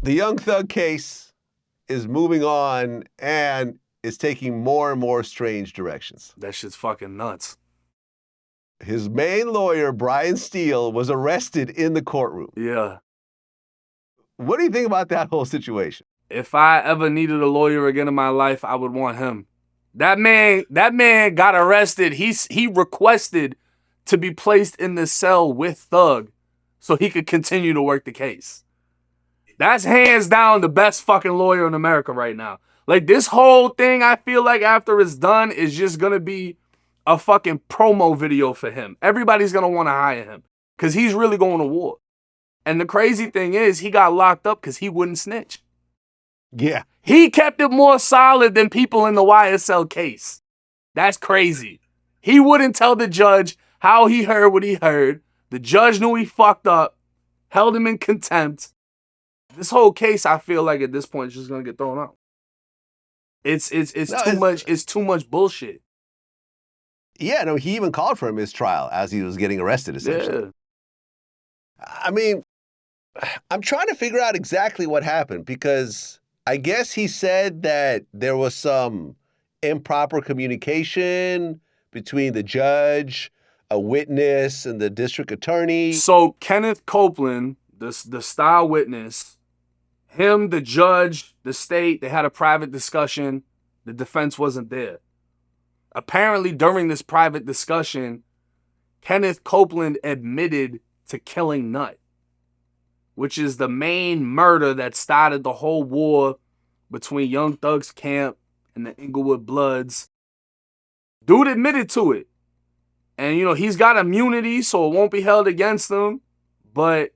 The Young Thug case is moving on and is taking more and more strange directions. That shit's fucking nuts. His main lawyer, Brian Steele, was arrested in the courtroom. Yeah. What do you think about that whole situation? If I ever needed a lawyer again in my life, I would want him. That man got arrested. He requested to be placed in the cell with Thug so he could continue to work the case. That's hands down the best fucking lawyer in America right now. Like, this whole thing, I feel like after it's done, is just gonna be a fucking promo video for him. Everybody's gonna want to hire him because he's really going to war. And the crazy thing is, he got locked up because he wouldn't snitch. Yeah. He kept it more solid than people in the YSL case. That's crazy. He wouldn't tell the judge how he heard what he heard. The judge knew he fucked up, held him in contempt. This whole case, I feel like at this point, is just gonna get thrown out. It's too much bullshit. Yeah, no, he even called for him his trial as he was getting arrested, essentially. Yeah. I mean, I'm trying to figure out exactly what happened because I guess he said that there was some improper communication between the judge, a witness, and the district attorney. So Kenneth Copeland, the style witness, him, the judge, the state, they had a private discussion. The defense wasn't there. Apparently, during this private discussion, Kenneth Copeland admitted to killing Nut, which is the main murder that started the whole war between Young Thug's camp and the Inglewood Bloods. Dude admitted to it. And, he's got immunity, so it won't be held against him. But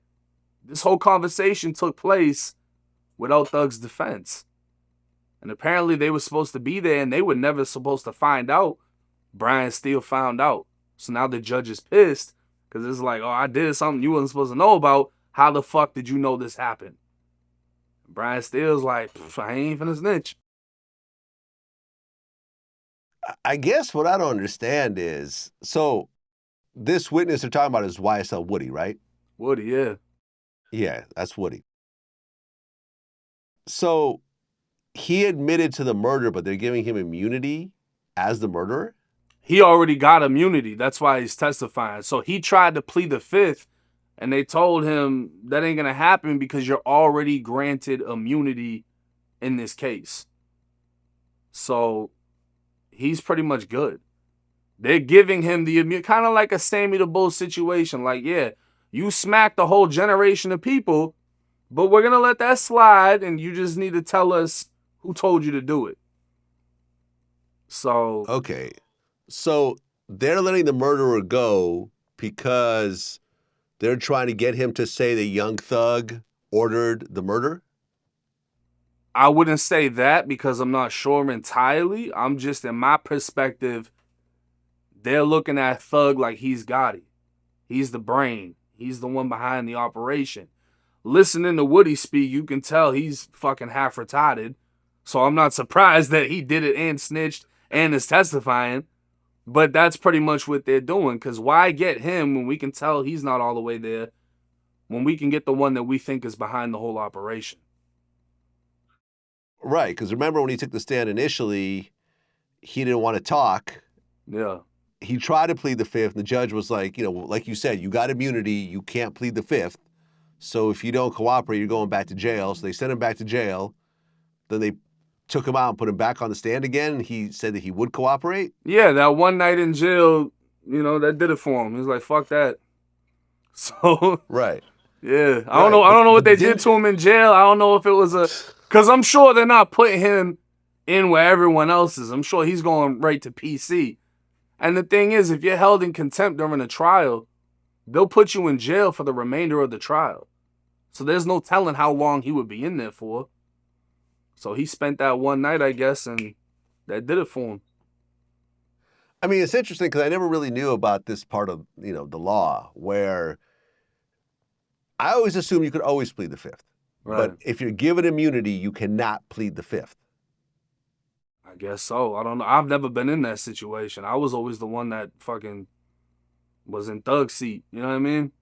this whole conversation took place without Thug's defense. And apparently they were supposed to be there, and they were never supposed to find out. Brian Steele found out. So now the judge is pissed because it's like, oh, I did something you wasn't supposed to know about. How the fuck did you know this happened? Brian Steele's like, I ain't finna snitch. I guess what I don't understand is, so this witness they're talking about is YSL Woody, right? Woody, yeah. Yeah, that's Woody. So he admitted to the murder, but they're giving him immunity as the murderer? He already got immunity. That's why he's testifying. So he tried to plead the fifth, and they told him that ain't going to happen because you're already granted immunity in this case. So he's pretty much good. They're giving him the immunity, kind of like a Sammy the Bull situation. Like, yeah, you smacked a whole generation of people, but we're going to let that slide, and you just need to tell us who told you to do it. So. Okay. So they're letting the murderer go because they're trying to get him to say that Young Thug ordered the murder? I wouldn't say that because I'm not sure entirely. I'm just, in my perspective, they're looking at Thug like he's Gotti. He's the brain. He's the one behind the operation. Listening to Woody speak, you can tell he's fucking half retarded. So I'm not surprised that he did it and snitched and is testifying. But that's pretty much what they're doing. Because why get him when we can tell he's not all the way there, when we can get the one that we think is behind the whole operation? Right, because remember when he took the stand initially, he didn't want to talk. Yeah. He tried to plead the fifth, and the judge was like, like you said, you got immunity, you can't plead the fifth. So if you don't cooperate, you're going back to jail. So they sent him back to jail. Then they took him out and put him back on the stand again. And he said that he would cooperate. Yeah, that one night in jail, that did it for him. He was like, fuck that. So. Right. Yeah. I don't know what they did to him in jail. I don't know if it was because I'm sure they're not putting him in where everyone else is. I'm sure he's going right to PC. And the thing is, if you're held in contempt during a trial, they'll put you in jail for the remainder of the trial. So there's no telling how long he would be in there for. So he spent that one night, I guess, and that did it for him. I mean, it's interesting because I never really knew about this part of, the law where I always assumed you could always plead the fifth. Right. But if you're given immunity, you cannot plead the fifth. I guess so. I don't know. I've never been in that situation. I was always the one that fucking was in Thug's seat. You know what I mean?